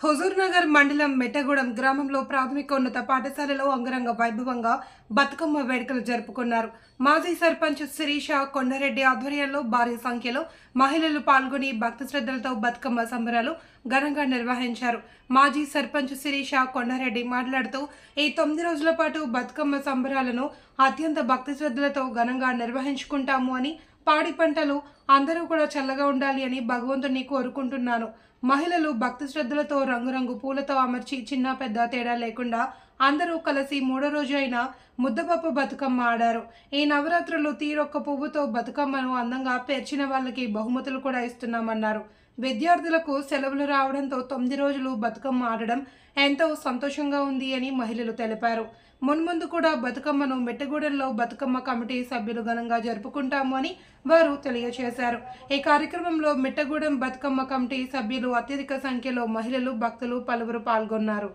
హుజూర్నగర్ మండలం మెట్టగూడెం గ్రామంలో ప్రాథమికోన్నత పాఠశాలలో అంగరంగ వైభవంగా బతుకమ్మ వేడుకలు జరుపుకున్నారు. మాజీ సర్పంచ్ శిరీష కొండారెడ్డి ఆధ్వర్యంలో భారీ సంఖ్యలో మహిళలు పాల్గొని భక్తి శ్రద్ధలతో బతుకమ్మ సంబరాలు ఘనంగా నిర్వహించారు. మాజీ సర్పంచ్ శిరీష కొండారెడ్డి మాట్లాడుతూ ఈ 9 రోజుల పాటు బతుకమ్మ సంబరాలను అత్యంత భక్తి శ్రద్ధలతో ఘనంగా నిర్వహించుకుంటాము అని, పాడి పంటలు అందరూ కూడా చల్లగా ఉండాలి అని భగవంతుని కోరుకుంటున్నాను. మహిళలు భక్తి శ్రద్ధలతో రంగురంగు పూలతో అమర్చి చిన్న పెద్ద తేడా లేకుండా అందరూ కలిసి 3వ రోజు అయిన ముద్దపప్పు బతుకమ్మ ఆడారు. ఈ నవరాత్రులు తీరొక్క పువ్వుతో బతుకమ్మను అందంగా పేర్చిన వాళ్ళకి బహుమతులు కూడా ఇస్తున్నామన్నారు. విద్యార్థులకు సెలవులు రావడంతో 9 రోజులు బతుకమ్మ ఆడడం ఎంతో సంతోషంగా ఉంది అని మహిళలు తెలిపారు. మున్ముందు కూడా బతుకమ్మను మెట్టగూడెంలో బతుకమ్మ కమిటీ సభ్యులు ఘనంగా జరుపుకుంటాము అని వారు తెలియజేశారు. ఈ కార్యక్రమంలో మెట్టగూడెం బతుకమ్మ కమిటీ సభ్యులు, అత్యధిక సంఖ్యలో మహిళలు, భక్తులు పలువురు పాల్గొన్నారు.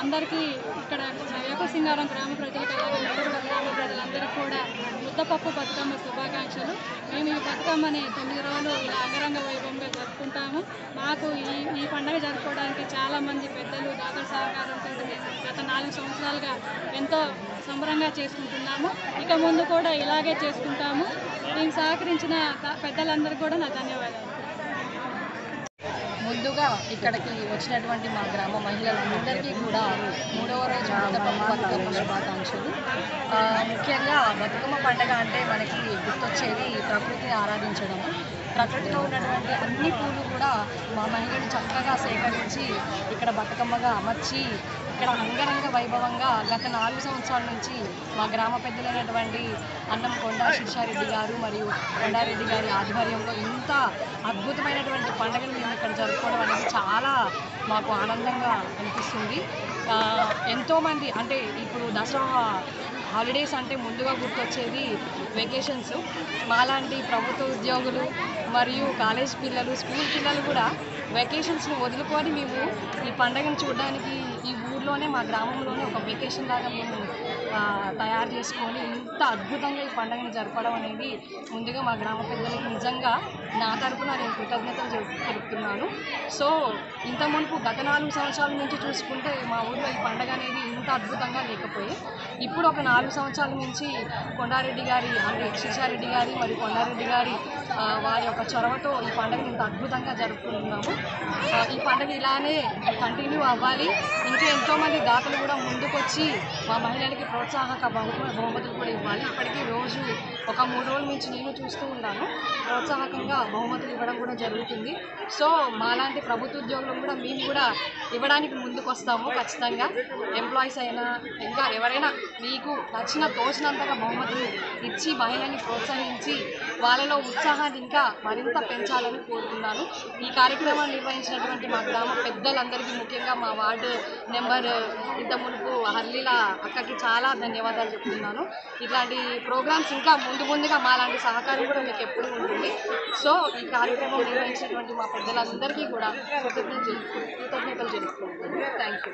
అందరికీ ఇక్కడ వేపసింగారం గ్రామ ప్రజలకు అలాగే మెట్టగూడెం గ్రామ ప్రజలందరికీ కూడా ముద్దపప్పు బతుకమ్మ శుభాకాంక్షలు. మేము ఈ బతుకమ్మని 9 రోజులు ఇలా అంగరంగ వైభవంగా జరుపుకుంటాము. మాకు ఈ పండుగ జరుపుకోవడానికి చాలామంది పెద్దలు దాతల సహకారంతో మేము గత 4 సంవత్సరాలుగా ఎంతో సంబరంగా చేసుకుంటున్నాము. ఇక ముందు కూడా ఇలాగే చేసుకుంటాము. దీనికి సహకరించిన పెద్దలందరికీ కూడా నా ధన్యవాదాలు. ముందుగా ఇక్కడికి వచ్చినటువంటి మా గ్రామ మహిళలందరికీ కూడా 3వ రోజు ముద్దపప్పు బతుకమ్మ శుభాకాంక్షలు. ముఖ్యంగా బతుకమ్మ పండుగ అంటే మనకి గుర్తొచ్చేది ప్రకృతిని ఆరాధించడం. ప్రకృతిలో ఉన్నటువంటి అన్ని పూలు కూడా మా మహిళలు చక్కగా సేకరించి ఇక్కడ బతుకమ్మగా అమర్చి ఇక్కడ అంగరంగ వైభవంగా గత 4 సంవత్సరాల నుంచి మా గ్రామ పెద్దలైనటువంటి అన్నం కొండా శిర్షారెడ్డి గారు మరియు కొండారెడ్డి గారి ఆధ్వర్యంలో ఇంత అద్భుతమైనటువంటి పండుగను మేము ఇక్కడ జరుపుకోవడం అనేది చాలా మాకు ఆనందంగా అనిపిస్తుంది. ఎంతోమంది అంటే ఇప్పుడు దసరా హాలిడేస్ అంటే ముందుగా గుర్తొచ్చేది వెకేషన్స్. మాలాంటి ప్రభుత్వ ఉద్యోగులు మరియు కాలేజ్ పిల్లలు, స్కూల్ పిల్లలు కూడా వెకేషన్స్ని వదులుకొని మేము ఈ పండుగను చూడడానికి ఈ ఊర్లోనే మా గ్రామంలోనే ఒక వెకేషన్ లాగా మేము తయారు చేసుకొని ఇంత అద్భుతంగా ఈ పండుగను జరపడం అనేది ముందుగా మా గ్రామ పెద్దలకు నిజంగా నా తరపున నేను కృతజ్ఞతలు తెలుపుతున్నాను. సో ఇంత మునుపు గత 4 సంవత్సరాల నుంచి చూసుకుంటే మా ఊర్లో ఈ పండుగ అనేది ఇంత అద్భుతంగా లేకపోయి ఇప్పుడు ఒక 4 సంవత్సరాల నుంచి కొండారెడ్డి గారి అంటే శిర్షారెడ్డి గారి మరియు కొండారెడ్డి గారి వారి యొక్క చొరవతో ఈ పండుగను ఇంత అద్భుతంగా జరుపుకుంటున్నాము. ఈ పండుగ ఇలానే కంటిన్యూ అవ్వాలి. ఇంకా ఎంతోమంది దాతలు కూడా ముందుకొచ్చి మా మహిళలకి ప్రోత్సాహక బహుమతులు కూడా ఇవ్వాలి. ఇప్పటికీ రోజు ఒక 3 రోజుల నుంచి నేను చూస్తూ ఉన్నాను ప్రోత్సాహకంగా బహుమతులు ఇవ్వడం కూడా జరుగుతుంది. సో మాలాంటి ప్రభుత్వ ఉద్యోగులు కూడా మేము కూడా ఇవ్వడానికి ముందుకు వస్తాము ఖచ్చితంగా. ఎంప్లాయీస్ అయినా ఇంకా ఎవరైనా మీకు నచ్చిన తోచినంతగా బహుమతులు ఇచ్చి మహిళని ప్రోత్సహించి వాళ్ళలో ఉత్సాహాన్ని ఇంకా మరింత పెంచాలని కోరుతున్నాను. ఈ కార్యక్రమాన్ని నిర్వహించినటువంటి మా గ్రామ పెద్దలందరికీ ముఖ్యంగా మా వార్డు నెంబర్ ఇంత మునుపు హర్లీల అక్కకి చాలా ధన్యవాదాలు చెప్తున్నాను. ఇట్లాంటి ప్రోగ్రామ్స్ ఇంకా ముందుగా మాలాంటి సహకారం కూడా మీకు ఎప్పుడు ఉంటుంది. సో ఈ కార్యక్రమం నిర్వహించినటువంటి మా పెద్దలందరికీ కూడా కృతజ్ఞతలు తెలుపుకుంటున్నాను. Thank you.